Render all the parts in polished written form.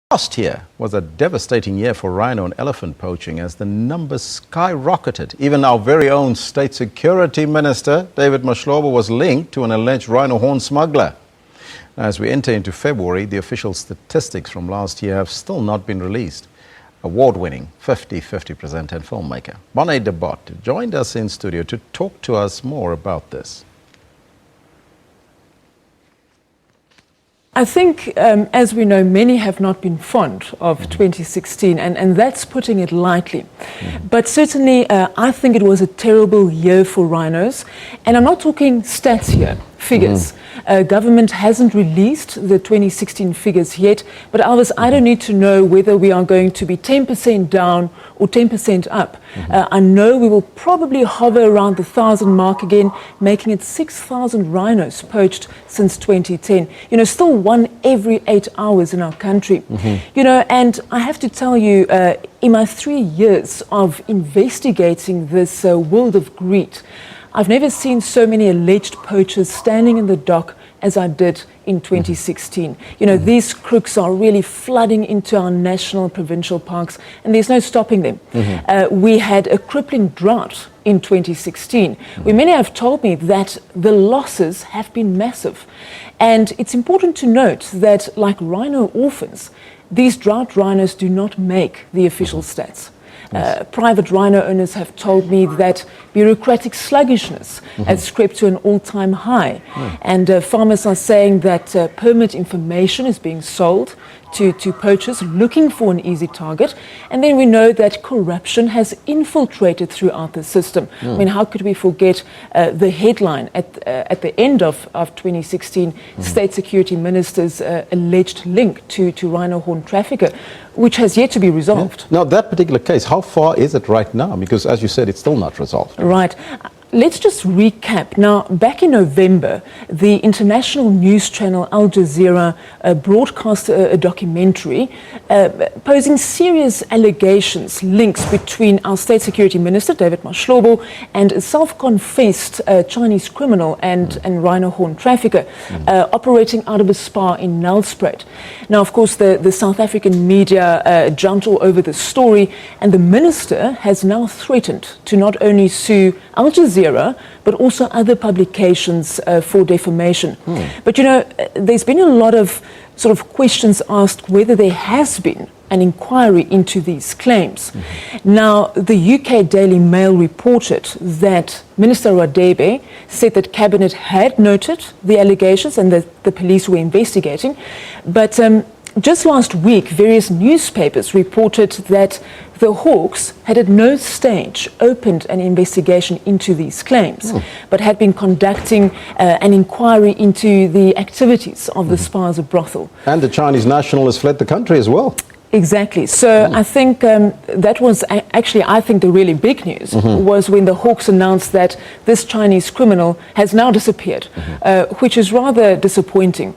Last year was a devastating year for rhino and elephant poaching as the numbers skyrocketed. Even our very own State Security Minister, David Mahlobo, was linked to an alleged rhino horn smuggler. As we enter into February, the official statistics from last year have still not been released. Award-winning 50/50 presenter and filmmaker Bonné de Bod joined us in studio to talk to us more about this. I think, as we know, many have not been fond of 2016, and that's putting it lightly. But certainly, I think it was a terrible year for rhinos. And I'm not talking stats here, figures. Government hasn't released the 2016 figures yet, but Alvis, I don't need to know whether we are going to be 10% down or 10% up. I know we will probably hover around the 1,000 mark again, making it 6,000 rhinos poached since 2010. You know, still one every 8 hours in our country. You know, and I have to tell you, in my 3 years of investigating this world of greed, I've never seen so many alleged poachers standing in the dock as I did in 2016. You know, these crooks are really flooding into our national and provincial parks, and there's no stopping them. We had a crippling drought in 2016, where many have told me that the losses have been massive. And it's important to note that, like rhino orphans, these drought rhinos do not make the official stats. Private rhino owners have told me that bureaucratic sluggishness has crept to an all-time high. And farmers are saying that permit information is being sold to poachers looking for an easy target. And then we know that corruption has infiltrated throughout the system. I mean, how could we forget the headline at the end of 2016, State Security Minister's alleged link to rhino horn trafficker, which has yet to be resolved. Now, that particular case, how far is it right now? Because, as you said, it's still not resolved. Right. Let's just recap. Now, back in November, the international news channel Al Jazeera broadcast a documentary posing serious allegations, links between our State Security Minister, David Mahlobo, and a self-confessed Chinese criminal and rhino horn trafficker operating out of a spa in Nelspruit. Now, of course, the South African media jumped all over the story, and the minister has now threatened to not only sue Al Jazeera, but also other publications for defamation. But you know, there's been a lot of sort of questions asked whether there has been an inquiry into these claims. Now, the UK Daily Mail reported that Minister Radebe said that Cabinet had noted the allegations and that the police were investigating. But just last week, various newspapers reported that the Hawks had at no stage opened an investigation into these claims, but had been conducting an inquiry into the activities of the spa as a brothel. And the Chinese national has fled the country as well. Exactly. So I think that was actually, I think, the really big news was when the Hawks announced that this Chinese criminal has now disappeared, which is rather disappointing.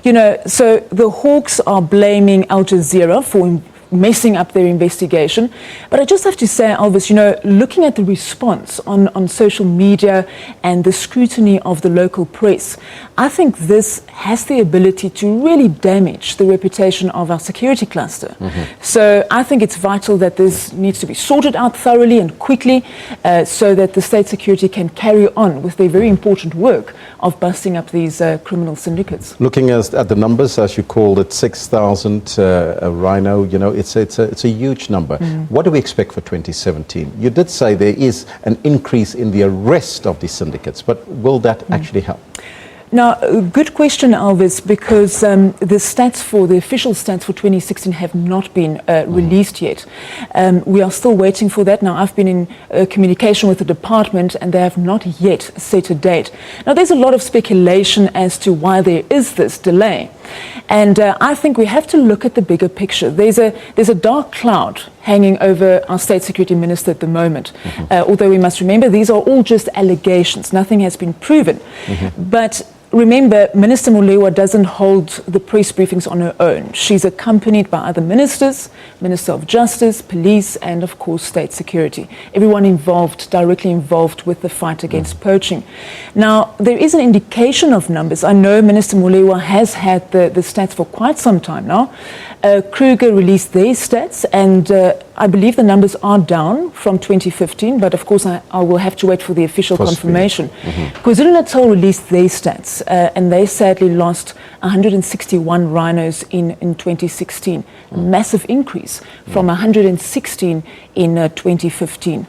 You know, so the Hawks are blaming Al Jazeera for messing up their investigation. But I just have to say, Alvis, you know, looking at the response on social media and the scrutiny of the local press, I think this has the ability to really damage the reputation of our security cluster. So I think it's vital that this needs to be sorted out thoroughly and quickly so that the state security can carry on with their very important work of busting up these criminal syndicates. Looking at the numbers, as you called it, 6,000 rhino, you know, it's a huge number. What do we expect for 2017? You did say there is an increase in the arrest of these syndicates, but will that actually help? Now, good question, Alvis, because the official stats for 2016 have not been released yet. We are still waiting for that. Now, I've been in communication with the department and they have not yet set a date. Now, there's a lot of speculation as to why there is this delay. And I think we have to look at the bigger picture. There's a dark cloud hanging over our State Security Minister at the moment. Although we must remember, these are all just allegations. Nothing has been proven. But remember, Minister Mahlobo doesn't hold the press briefings on her own. She's accompanied by other ministers, Minister of Justice, Police, and of course State Security. Everyone involved, directly involved with the fight against poaching. Now, there is an indication of numbers. I know Minister Mahlobo has had the stats for quite some time now. Kruger released their stats, and I believe the numbers are down from 2015, but of course I will have to wait for the official confirmation. KwaZulu-Natal released their stats, and they sadly lost 161 rhinos in 2016, a massive increase from 116 in 2015.